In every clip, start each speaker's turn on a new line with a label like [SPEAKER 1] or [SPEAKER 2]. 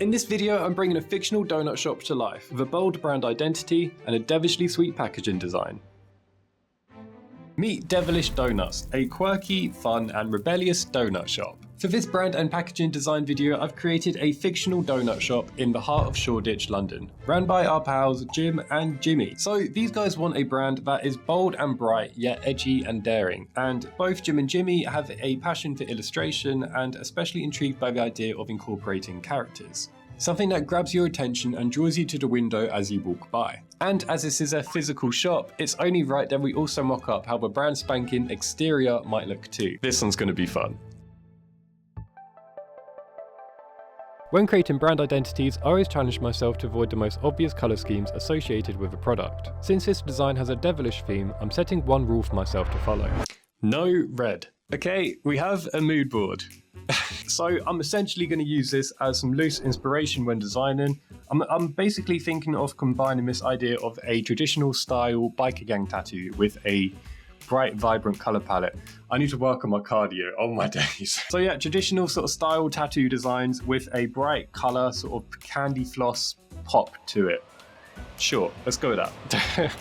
[SPEAKER 1] In this video, I'm bringing a fictional donut shop to life with a bold brand identity and a devilishly sweet packaging design. Meet Devilish Donuts, a quirky, fun and rebellious donut shop. For this brand and packaging design video, I've created a fictional donut shop in the heart of Shoreditch, London, ran by our pals Jim and Jimmy. So these guys want a brand that is bold and bright, yet edgy and daring. And both Jim and Jimmy have a passion for illustration and especially intrigued by the idea of incorporating characters. Something that grabs your attention and draws you to the window as you walk by. And as this is a physical shop, it's only right that we also mock up how the brand spanking exterior might look too. This one's going to be fun. When creating brand identities, I always challenge myself to avoid the most obvious colour schemes associated with a product. Since this design has a devilish theme, I'm setting one rule for myself to follow. No red. Okay, we have a mood board. So I'm essentially going to use this as some loose inspiration when designing. I'm basically thinking of combining this idea of a traditional style biker gang tattoo with a bright, vibrant colour palette. I need to work on my cardio, oh my days. So yeah, traditional sort of style tattoo designs with a bright colour, sort of candy floss pop to it. Sure, let's go with that.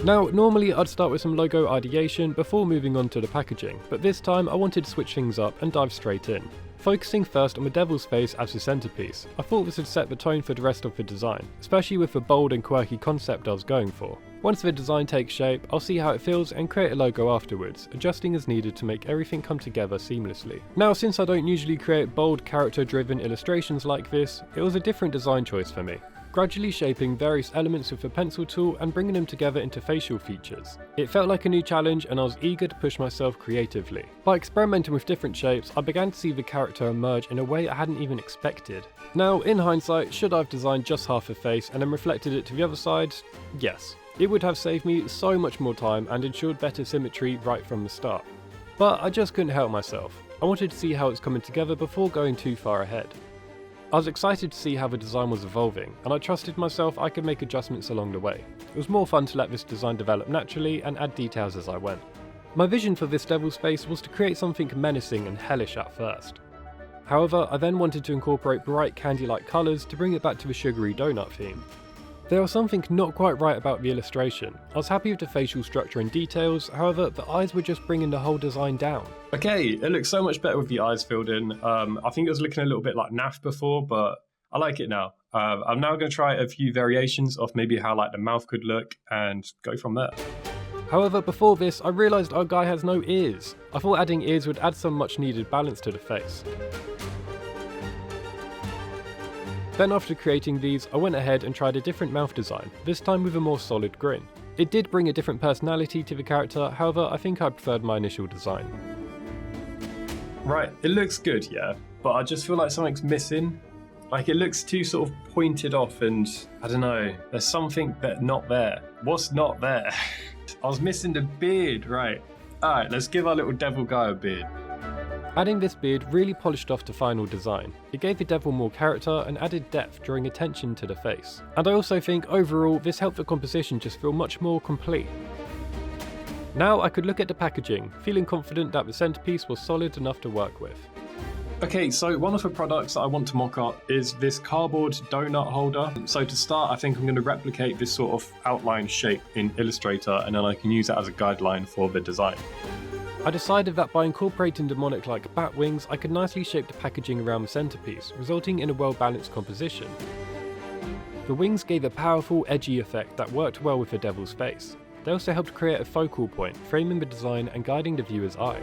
[SPEAKER 1] Now, normally I'd start with some logo ideation before moving on to the packaging, but this time I wanted to switch things up and dive straight in. Focusing first on the devil's face as the centerpiece, I thought this would set the tone for the rest of the design, especially with the bold and quirky concept I was going for. Once the design takes shape, I'll see how it feels and create a logo afterwards, adjusting as needed to make everything come together seamlessly. Now, since I don't usually create bold, character-driven illustrations like this, it was a different design choice for me. Gradually shaping various elements with a pencil tool and bringing them together into facial features. It felt like a new challenge and I was eager to push myself creatively. By experimenting with different shapes, I began to see the character emerge in a way I hadn't even expected. Now, in hindsight, should I have designed just half a face and then reflected it to the other side? Yes. It would have saved me so much more time and ensured better symmetry right from the start. But I just couldn't help myself. I wanted to see how it's coming together before going too far ahead. I was excited to see how the design was evolving, and I trusted myself I could make adjustments along the way. It was more fun to let this design develop naturally and add details as I went. My vision for this devil's face was to create something menacing and hellish at first. However, I then wanted to incorporate bright candy-like colours to bring it back to the sugary donut theme. There was something not quite right about the illustration. I was happy with the facial structure and details, however the eyes were just bringing the whole design down. Okay, it looks so much better with the eyes filled in. I think it was looking a little bit like naff before, but I like it now. I'm now going to try a few variations of maybe how like the mouth could look and go from there. However, before this, I realised our guy has no ears. I thought adding ears would add some much needed balance to the face. Then after creating these, I went ahead and tried a different mouth design, this time with a more solid grin. It did bring a different personality to the character, however I think I preferred my initial design. Right, it looks good, yeah, but I just feel like something's missing. Like it looks too sort of pointed off and, I don't know, there's something that's not there. What's not there? I was missing the beard, right. Alright, let's give our little devil guy a beard. Adding this beard really polished off the final design. It gave the devil more character and added depth, drawing attention to the face. And I also think overall this helped the composition just feel much more complete. Now I could look at the packaging, feeling confident that the centerpiece was solid enough to work with. Okay, so one of the products that I want to mock up is this cardboard donut holder. So to start, I think I'm going to replicate this sort of outline shape in Illustrator and then I can use that as a guideline for the design. I decided that by incorporating demonic-like bat wings, I could nicely shape the packaging around the centerpiece, resulting in a well-balanced composition. The wings gave a powerful, edgy effect that worked well with the devil's face. They also helped create a focal point, framing the design and guiding the viewer's eye.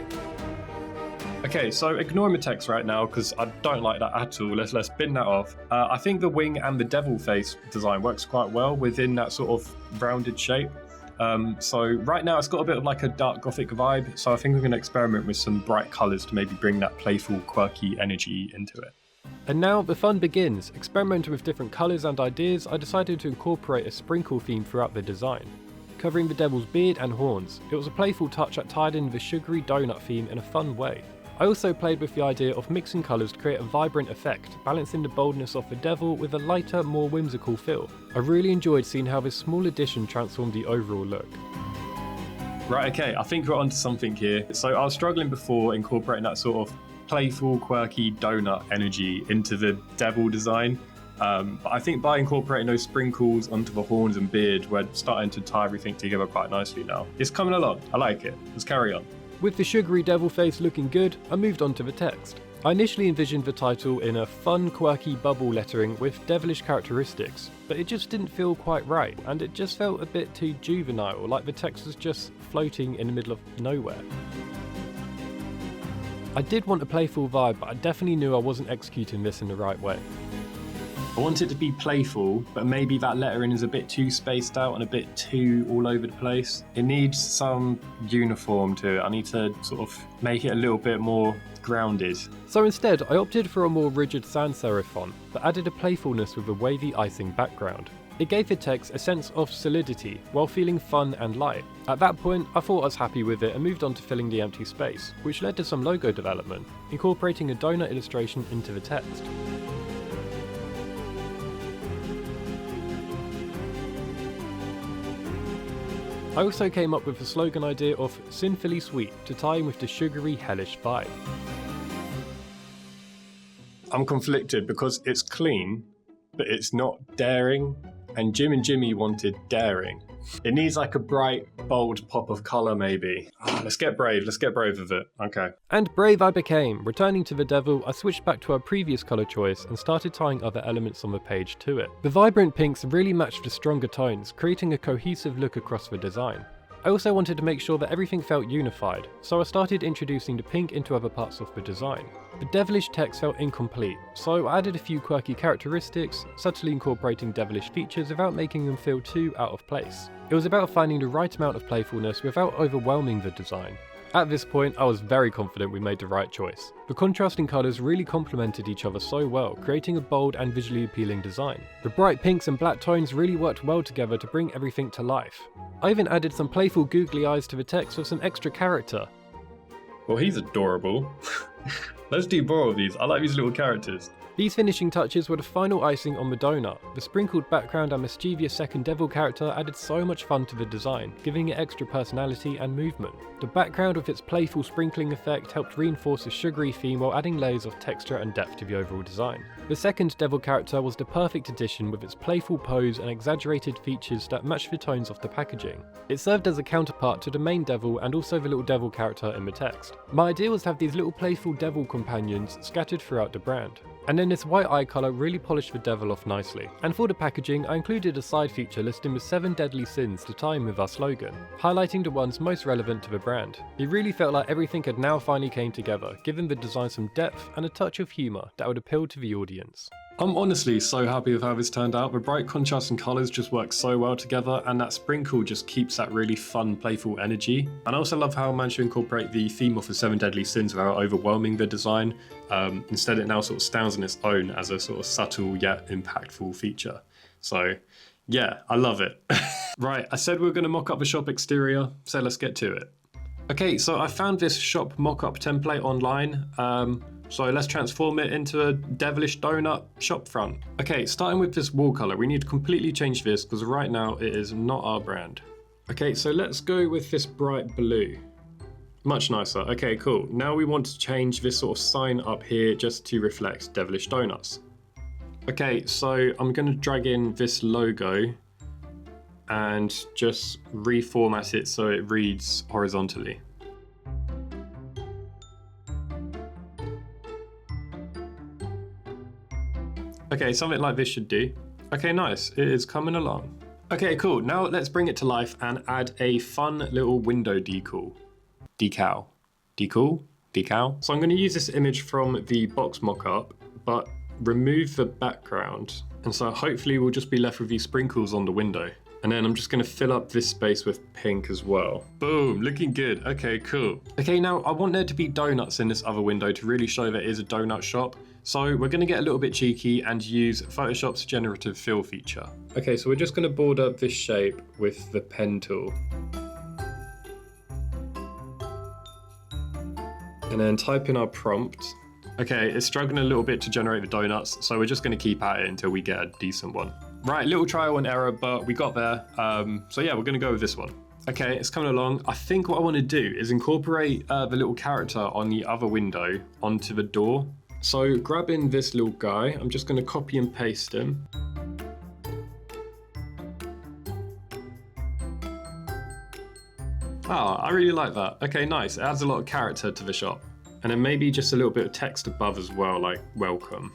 [SPEAKER 1] Okay, so ignoring the text right now, because I don't like that at all, let's bin that off. I think the wing and the devil face design works quite well within that sort of rounded shape. So right now it's got a bit of like a dark gothic vibe, so I think we're going to experiment with some bright colours to maybe bring that playful, quirky energy into it. And now the fun begins. Experimenting with different colours and ideas, I decided to incorporate a sprinkle theme throughout the design, covering the devil's beard and horns. It was a playful touch that tied in the sugary donut theme in a fun way. I also played with the idea of mixing colours to create a vibrant effect, balancing the boldness of the devil with a lighter, more whimsical feel. I really enjoyed seeing how this small addition transformed the overall look. Right, okay, I think we're onto something here. So I was struggling before incorporating that sort of playful, quirky donut energy into the devil design. But I think by incorporating those sprinkles onto the horns and beard, we're starting to tie everything together quite nicely now. It's coming along. I like it. Let's carry on. With the sugary devil face looking good, I moved on to the text. I initially envisioned the title in a fun, quirky bubble lettering with devilish characteristics, but it just didn't feel quite right, and it just felt a bit too juvenile, like the text was just floating in the middle of nowhere. I did want a playful vibe, but I definitely knew I wasn't executing this in the right way. I want it to be playful, but maybe that lettering is a bit too spaced out and a bit too all over the place. It needs some uniform to it. I need to sort of make it a little bit more grounded. So instead, I opted for a more rigid sans serif font, but added a playfulness with a wavy icing background. It gave the text a sense of solidity while feeling fun and light. At that point, I thought I was happy with it and moved on to filling the empty space, which led to some logo development, incorporating a donut illustration into the text. I also came up with the slogan idea of sinfully sweet to tie in with the sugary, hellish vibe. I'm conflicted because it's clean, but it's not daring, and Jim and Jimmy wanted daring. It needs like a bright, bold pop of colour maybe. Let's get brave with it. Okay. And brave I became. Returning to the devil, I switched back to our previous colour choice and started tying other elements on the page to it. The vibrant pinks really matched the stronger tones, creating a cohesive look across the design. I also wanted to make sure that everything felt unified, so I started introducing the pink into other parts of the design. The devilish text felt incomplete, so I added a few quirky characteristics, subtly incorporating devilish features without making them feel too out of place. It was about finding the right amount of playfulness without overwhelming the design. At this point, I was very confident we made the right choice. The contrasting colours really complemented each other so well, creating a bold and visually appealing design. The bright pinks and black tones really worked well together to bring everything to life. I even added some playful googly eyes to the text with some extra character. Well, he's adorable. Let's do more of these. I like these little characters. These finishing touches were the final icing on the donut. The sprinkled background and mischievous second devil character added so much fun to the design, giving it extra personality and movement. The background with its playful sprinkling effect helped reinforce the sugary theme while adding layers of texture and depth to the overall design. The second devil character was the perfect addition with its playful pose and exaggerated features that matched the tones of the packaging. It served as a counterpart to the main devil and also the little devil character in the text. My idea was to have these little playful devil companions scattered throughout the brand. And then this white eye colour really polished the devil off nicely. And for the packaging, I included a side feature listing the 7 deadly sins to tie in with our slogan, highlighting the ones most relevant to the brand. It really felt like everything had now finally came together, giving the design some depth and a touch of humour that would appeal to the audience. I'm honestly so happy with how this turned out. The bright contrast and colours just work so well together, and that sprinkle just keeps that really fun, playful energy. And I also love how I managed to incorporate the theme of the 7 deadly sins without overwhelming the design. Instead it now sort of stands on its own as a sort of subtle yet impactful feature. So yeah, I love it. Right, I said we were going to mock up the shop exterior, so let's get to it. Okay, so I found this shop mockup template online. So let's transform it into a devilish donut shop front. Okay, starting with this wall color, we need to completely change this because right now it is not our brand. Okay, so let's go with this bright blue. Much nicer. Okay, cool. Now we want to change this sort of sign up here just to reflect devilish donuts. Okay, so I'm going to drag in this logo and just reformat it so it reads horizontally. Okay, something like this should do. Okay, nice, it is coming along. Okay, cool, now let's bring it to life and add a fun little window decal. Decal. So I'm going to use this image from the box mockup, but remove the background. And so hopefully we'll just be left with these sprinkles on the window. And then I'm just going to fill up this space with pink as well. Boom, looking good. Okay, cool. Okay, now I want there to be donuts in this other window to really show that it is a donut shop. So we're going to get a little bit cheeky and use Photoshop's generative fill feature. Okay, so we're just going to border this shape with the pen tool. And then type in our prompt. Okay, it's struggling a little bit to generate the donuts, so we're just going to keep at it until we get a decent one. Right, little trial and error, but we got there. So yeah, we're going to go with this one. Okay, it's coming along. I think what I want to do is incorporate the little character on the other window onto the door. So grabbing this little guy, I'm just going to copy and paste him. Ah, I really like that. Okay, nice. It adds a lot of character to the shop. And then maybe just a little bit of text above as well, like welcome.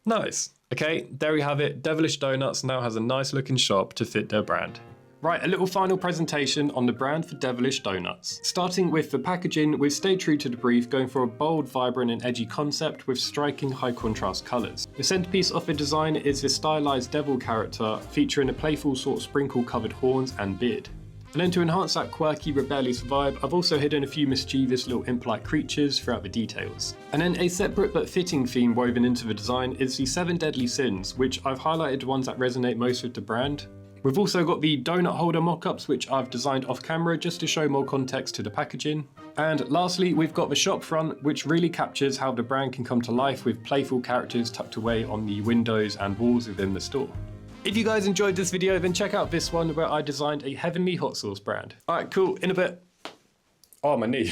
[SPEAKER 1] Nice. Okay, there we have it. Devilish Donuts now has a nice looking shop to fit their brand. Right, a little final presentation on the brand for Devilish Donuts. Starting with the packaging, we've stayed true to the brief, going for a bold, vibrant and edgy concept with striking high contrast colours. The centrepiece of the design is this stylised devil character featuring a playful sort of sprinkle covered horns and beard. And then to enhance that quirky, rebellious vibe, I've also hidden a few mischievous little imp-like creatures throughout the details. And then a separate but fitting theme woven into the design is the 7 deadly sins, which I've highlighted ones that resonate most with the brand. We've also got the donut holder mockups, which I've designed off camera just to show more context to the packaging. And lastly, we've got the shop front, which really captures how the brand can come to life with playful characters tucked away on the windows and walls within the store. If you guys enjoyed this video, then check out this one where I designed a heavenly hot sauce brand. Alright, cool, in a bit. Oh, my knee.